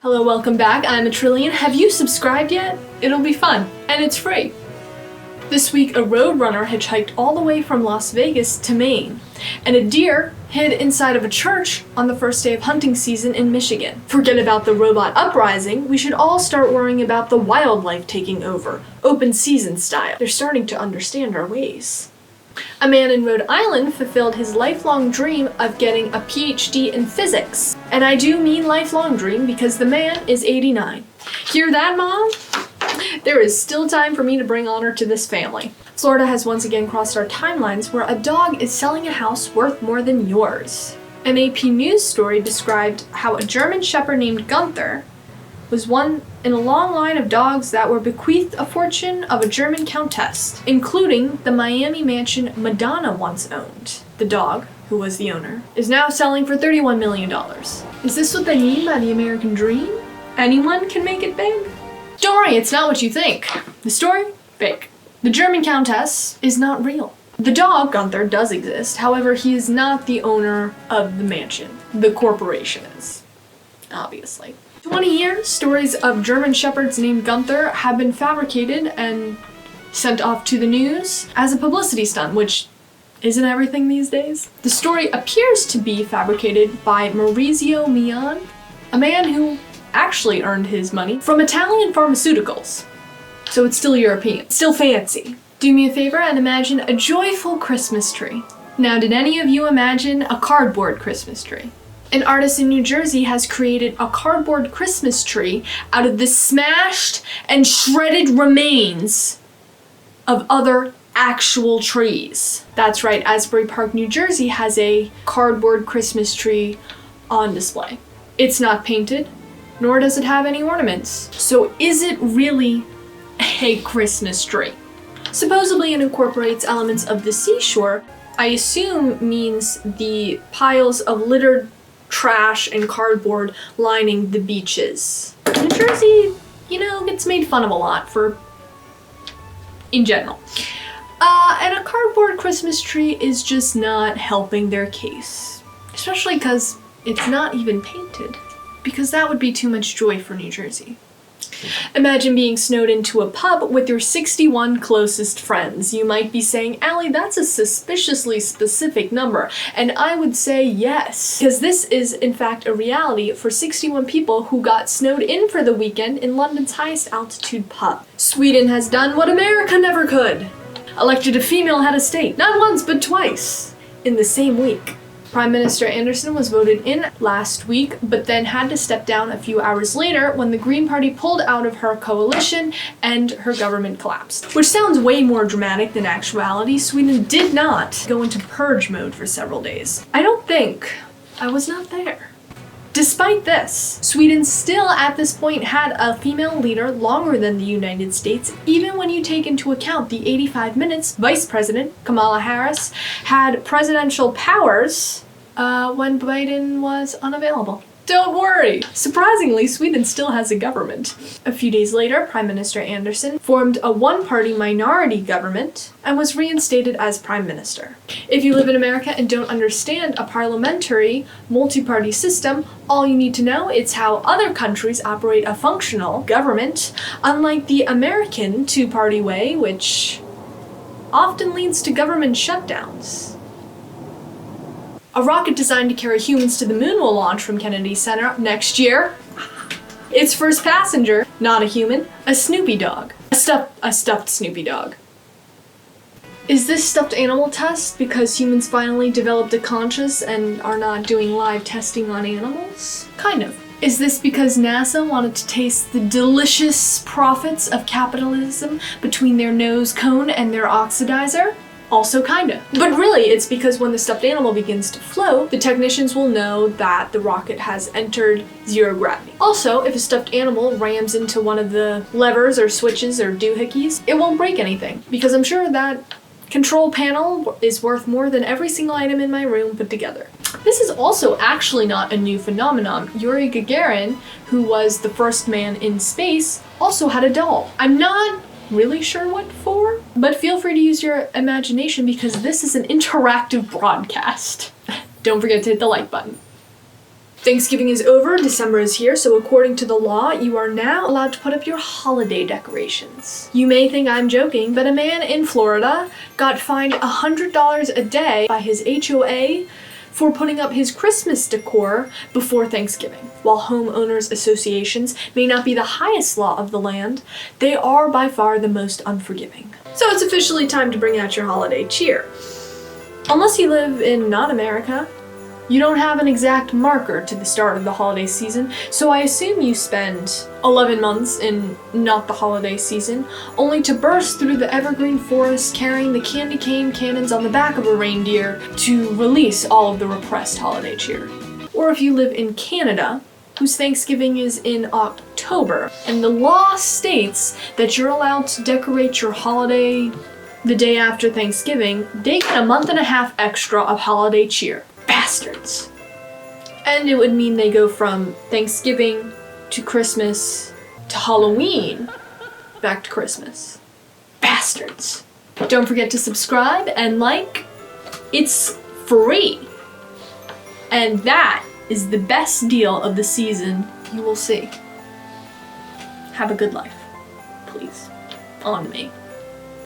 Hello, welcome back. I'm Attributions. Have you subscribed yet? It'll be fun, and it's free. This week, a roadrunner hitchhiked all the way from Las Vegas to Maine, and a deer hid inside of a church on the first day of hunting season in Michigan. Forget about the robot uprising, we should all start worrying about the wildlife taking over, open season style. They're starting to understand our ways. A man in Rhode Island fulfilled his lifelong dream of getting a Ph.D. in physics. And I do mean lifelong dream because the man is 89. Hear that, Mom? There is still time for me to bring honor to this family. Florida has once again crossed our timelines where a dog is selling a house worth more than yours. An AP News story described how a German Shepherd named Gunther was one in a long line of dogs that were bequeathed a fortune of a German countess, including the Miami mansion Madonna once owned. The dog, who was the owner, is now selling for $31 million. Is this what they mean by the American dream? Anyone can make it big? Don't worry, it's not what you think. The story? Fake. The German countess is not real. The dog, Gunther, does exist, however, he is not the owner of the mansion. The corporation is, obviously. 20 years, stories of German Shepherds named Gunther have been fabricated and sent off to the news as a publicity stunt, which isn't everything these days. The story appears to be fabricated by Maurizio Mian, a man who actually earned his money from Italian pharmaceuticals. So it's still European, still fancy. Do me a favor and imagine a joyful Christmas tree. Now, did any of you imagine a cardboard Christmas tree? An artist in New Jersey has created a cardboard Christmas tree out of the smashed and shredded remains of other actual trees. That's right, Asbury Park, New Jersey has a cardboard Christmas tree on display. It's not painted, nor does it have any ornaments. So is it really a Christmas tree? Supposedly it incorporates elements of the seashore. I assume means the piles of littered trash and cardboard lining the beaches. New Jersey, gets made fun of a lot in general. And a cardboard Christmas tree is just not helping their case. Especially because it's not even painted. Because that would be too much joy for New Jersey. Imagine being snowed into a pub with your 61 closest friends. You might be saying, Allie, that's a suspiciously specific number. And I would say yes. Because this is, in fact, a reality for 61 people who got snowed in for the weekend in London's highest altitude pub. Sweden has done what America never could. Elected a female head of state, not once but twice, in the same week. Prime Minister Anderson was voted in last week, but then had to step down a few hours later when the Green Party pulled out of her coalition and her government collapsed. Which sounds way more dramatic than actuality. Sweden did not go into purge mode for several days. I was not there. Despite this, Sweden still at this point had a female leader longer than the United States, even when you take into account the 85 minutes Vice President Kamala Harris had presidential powers when Biden was unavailable. Don't worry! Surprisingly, Sweden still has a government. A few days later, Prime Minister Anderson formed a one-party minority government and was reinstated as Prime Minister. If you live in America and don't understand a parliamentary, multi-party system, all you need to know is how other countries operate a functional government, unlike the American two-party way, which often leads to government shutdowns. A rocket designed to carry humans to the moon will launch from Kennedy Center next year. Its first passenger, not a human, a Snoopy dog. A stuffed Snoopy dog. Is this stuffed animal test because humans finally developed a conscience and are not doing live testing on animals? Kind of. Is this because NASA wanted to taste the delicious profits of capitalism between their nose cone and their oxidizer? Also kinda. But really, it's because when the stuffed animal begins to float, the technicians will know that the rocket has entered zero gravity. Also, if a stuffed animal rams into one of the levers or switches or doohickeys, it won't break anything. Because I'm sure that control panel is worth more than every single item in my room put together. This is also actually not a new phenomenon. Yuri Gagarin, who was the first man in space, also had a doll. I'm not really sure what for, but feel free to use your imagination because this is an interactive broadcast. Don't forget to hit the like button. Thanksgiving is over, December is here, so according to the law, you are now allowed to put up your holiday decorations. You may think I'm joking, but a man in Florida got fined $100 a day by his HOA for putting up his Christmas decor before Thanksgiving. While homeowners associations may not be the highest law of the land, they are by far the most unforgiving. So it's officially time to bring out your holiday cheer. Unless you live in not America, you don't have an exact marker to the start of the holiday season, so I assume you spend 11 months in not the holiday season, only to burst through the evergreen forest carrying the candy cane cannons on the back of a reindeer to release all of the repressed holiday cheer. Or if you live in Canada, whose Thanksgiving is in October, and the law states that you're allowed to decorate your holiday the day after Thanksgiving, they get a month and a half extra of holiday cheer. Bastards. And it would mean they go from Thanksgiving to Christmas to Halloween back to Christmas. Bastards. Don't forget to subscribe and like. It's free. And that is the best deal of the season you will see. Have a good life, please. On me.